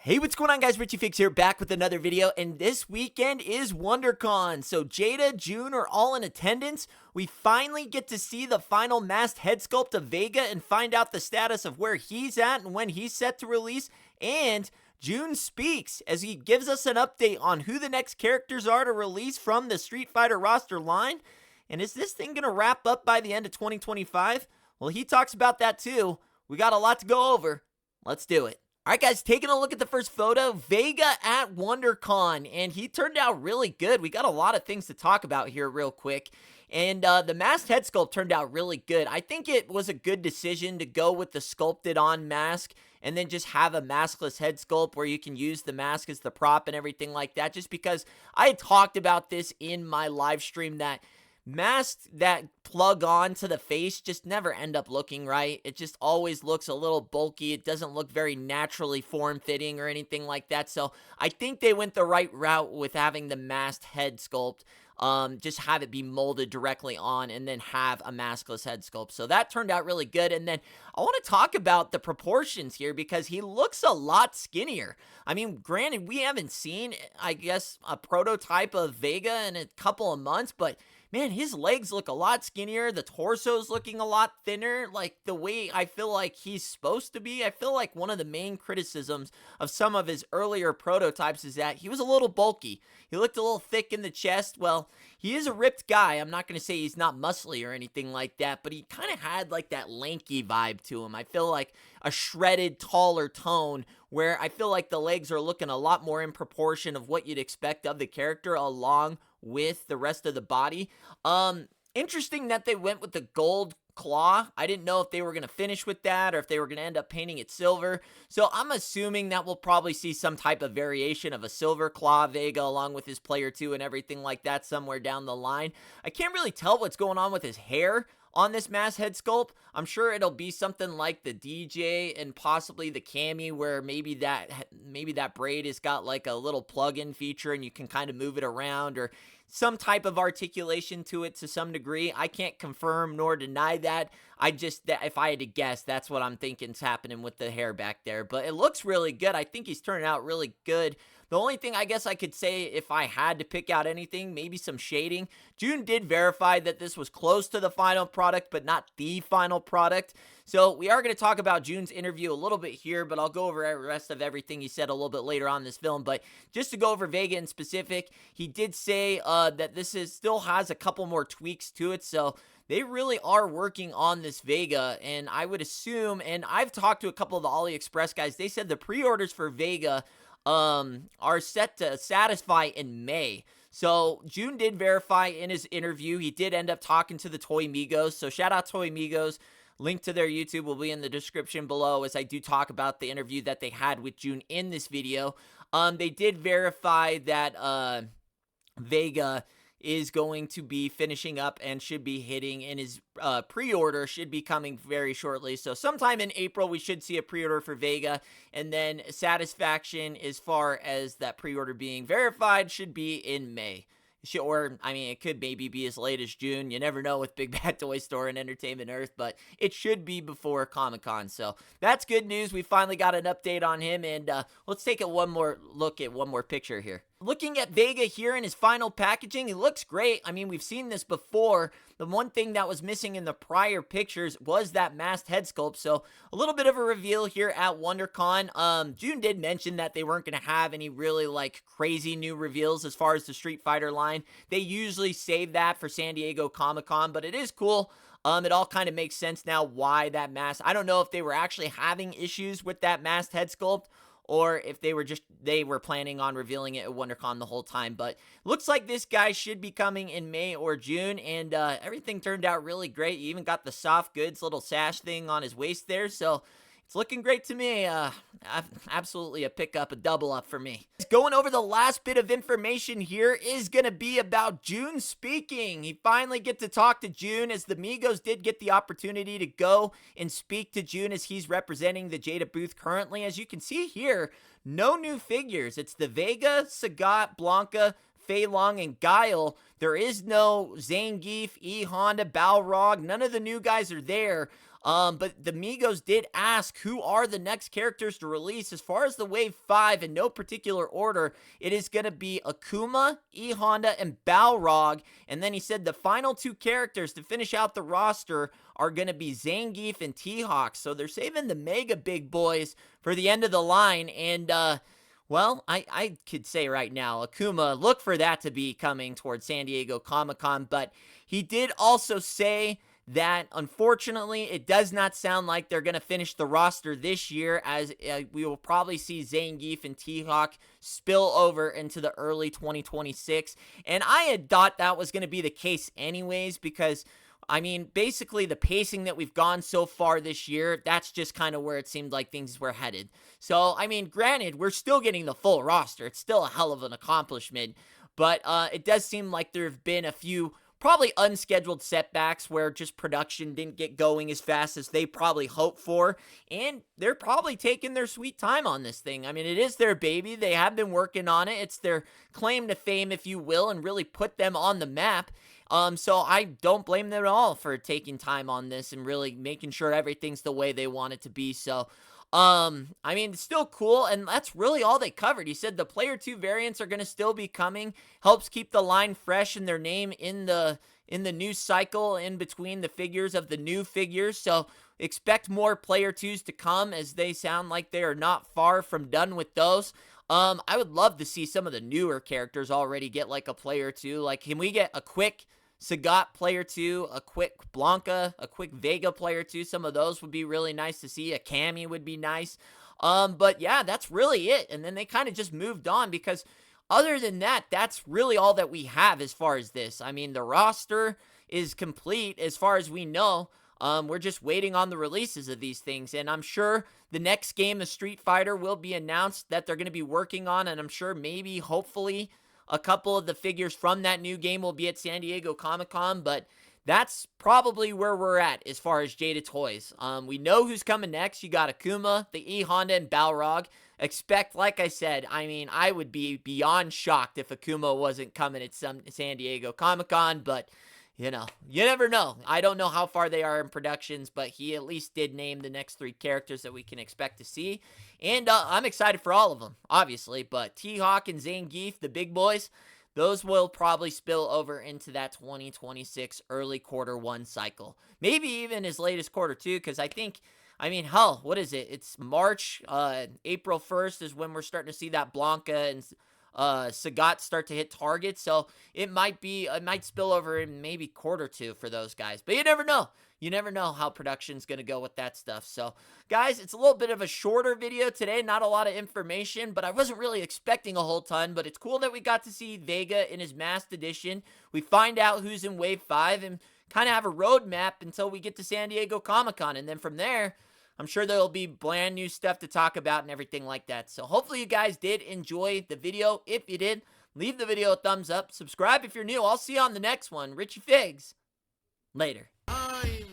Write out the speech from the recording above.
Hey, what's going on, guys? Richie Fix here, back with another video, and this weekend is Wondercon. So Jada, Juhn are all in attendance. We finally get to see the final masked head sculpt of Vega and find out the status of where he's at and when he's set to release. And Juhn speaks as he gives us an update on who the next characters are to release from the Street Fighter roster line. And is this thing going to wrap up by the end of 2025? Well, he talks about that too. We got a lot to go over. Let's do it. Alright guys, taking a look at the first photo, Vega at WonderCon, and he turned out really good. We got a lot of things to talk about here real quick, and the masked head sculpt turned out really good. I think it was a good decision to go with the sculpted on mask and then just have a maskless head sculpt where you can use the mask as the prop and everything like that, just because I had talked about this in my live stream that masks that plug on to the face just never end up looking right. It just always looks a little bulky. It doesn't look very naturally form-fitting or anything like that. So I think they went the right route with having the masked head sculpt. Just have it be molded directly on and then have a maskless head sculpt. So that turned out really good. And then I want to talk about the proportions here because he looks a lot skinnier. I mean, granted, we haven't seen, I guess, a prototype of Vega in a couple of months, but man, his legs look a lot skinnier. The torso's looking a lot thinner. Like, the way I feel like he's supposed to be. I feel like one of the main criticisms of some of his earlier prototypes is that he was a little bulky. He looked a little thick in the chest. Well, he is a ripped guy. I'm not going to say he's not muscly or anything like that, but he kind of had like that lanky vibe to him. I feel like a shredded, taller tone where I feel like the legs are looking a lot more in proportion of what you'd expect of the character along with the rest of the body. Interesting that they went with the gold claw. I didn't know if they were going to finish with that or if they were going to end up painting it silver. So I'm assuming that we'll probably see some type of variation of a silver claw Vega along with his player 2 and everything like that somewhere down the line. I can't really tell what's going on with his hair on this mask head sculpt. I'm sure it'll be something like the DJ and possibly the Cammy where maybe that braid has got like a little plug-in feature and you can kind of move it around, or some type of articulation to it to some degree. I can't confirm nor deny that. If I had to guess, that's what I'm thinking is happening with the hair back there. But it looks really good. I think he's turning out really good. The only thing I guess I could say if I had to pick out anything, maybe some shading. Juhn did verify that this was close to the final product, but not the final product. So we are going to talk about Juhn's interview a little bit here, but I'll go over the rest of everything he said a little bit later on in this film. But just to go over Vega in specific, he did say that this still has a couple more tweaks to it. So they really are working on this Vega, and I would assume, and I've talked to a couple of the AliExpress guys, they said the pre-orders for Vega are set to satisfy in May. So Juhn did verify in his interview. He did end up talking to the Toy Migos. So shout out Toy Migos. Link to their YouTube will be in the description below as I do talk about the interview that they had with Juhn in this video. They did verify that Vega is going to be finishing up and should be hitting in his pre-order, should be coming very shortly. So sometime in April, we should see a pre-order for Vega, and then satisfaction as far as that pre-order being verified should be in May. Or, I mean, it could maybe be as late as June. You never know with Big Bad Toy Store and Entertainment Earth, but it should be before Comic-Con. So that's good news. We finally got an update on him, and let's take one more look at one more picture here. Looking at Vega here in his final packaging, he looks great. I mean, we've seen this before. The one thing that was missing in the prior pictures was that masked head sculpt. So a little bit of a reveal here at WonderCon. Juhn did mention that they weren't going to have any really like crazy new reveals as far as the Street Fighter line. They usually save that for San Diego Comic-Con, but it is cool. It all kind of makes sense now why that mask. I don't know if they were actually having issues with that masked head sculpt, or if they were planning on revealing it at WonderCon the whole time. But looks like this guy should be coming in May or June, and everything turned out really great. He even got the soft goods little sash thing on his waist there, so it's looking great to me. Absolutely a pickup, a double up for me. Going over the last bit of information here is going to be about Juhn speaking. He finally get to talk to Juhn, as the Migos did get the opportunity to go and speak to Juhn as he's representing the Jada booth currently. As you can see here, no new figures. It's the Vega, Sagat, Blanka, Fei Long, and Guile. There is no Zangief, E Honda, Balrog. None of the new guys are there. But the Migos did ask who are the next characters to release. As far as the Wave 5, in no particular order, it is going to be AKUMA, E Honda, and BALROG. And then he said the final 2 characters to finish out the roster are going to be ZANGIEF and T-Hawk. So they're saving the mega big boys for the end of the line. And, well, I could say right now, AKUMA, look for that to be coming towards San Diego Comic-Con. But he did also say that unfortunately it does not sound like they're going to finish the roster this year, as we will probably see Zangief and T-Hawk spill over into the early 2026. And I had thought that was going to be the case anyways, because I mean, basically the pacing that we've gone so far this year, that's just kind of where it seemed like things were headed. So, I mean, granted, we're still getting the full roster. It's still a hell of an accomplishment, but it does seem like there have been a few probably unscheduled setbacks where just production didn't get going as fast as they probably hoped for, and they're probably taking their sweet time on this thing. I mean, it is their baby. They have been working on it. It's their claim to fame, if you will, and really put them on the map. So I don't blame them at all for taking time on this and really making sure everything's the way they want it to be. So, I mean, it's still cool, and that's really all they covered. He said the Player 2 variants are going to still be coming, helps keep the line fresh and their name in the news cycle in between the figures of the new figures. So expect more Player 2s to come, as they sound like they are not far from done with those. I would love to see some of the newer characters already get like a Player 2. Like, can we get a quick SAGAT Player 2, a quick BLANKA, a quick Vega Player 2? Some of those would be really nice to see. A Cammy would be nice. But yeah, that's really it. And then they kind of just moved on, because other than that, that's really all that we have as far as this. I mean, the roster is complete as far as we know. We're just waiting on the releases of these things, and I'm sure the next game of Street Fighter will be announced that they're going to be working on, and I'm sure maybe, hopefully, a couple of the figures from that new game will be at San Diego Comic-Con, but that's probably where we're at as far as Jada Toys. We know who's coming next. You got AKUMA, the E Honda, and BALROG. Expect, like I said, I mean, I would be beyond shocked if AKUMA wasn't coming at San Diego Comic-Con, but you know, you never know. I don't know how far they are in productions, but he at least did name the next 3 characters that we can expect to see. And I'm excited for all of them, obviously. But T-Hawk and Zangief, the big boys, those will probably spill over into that 2026 early Q1 cycle. Maybe even as late as Q2, because I think, I mean, hell, what is it? It's March, April 1st is when we're starting to see that BLANKA and SAGAT start to hit targets. So it might spill over in maybe Q2 for those guys, but you never know. You never know how production's going to go with that stuff. So guys, it's a little bit of a shorter video today, not a lot of information, but I wasn't really expecting a whole ton. But it's cool that we got to see Vega in his masked edition. We find out who's in Wave 5 and kind of have a roadmap until we get to San Diego Comic-Con, and then from there, I'm sure there'll be brand new stuff to talk about and everything like that. So hopefully you guys did enjoy the video. If you did, leave the video a thumbs up. Subscribe if you're new. I'll see you on the next one. Richie Figs. Later. I'm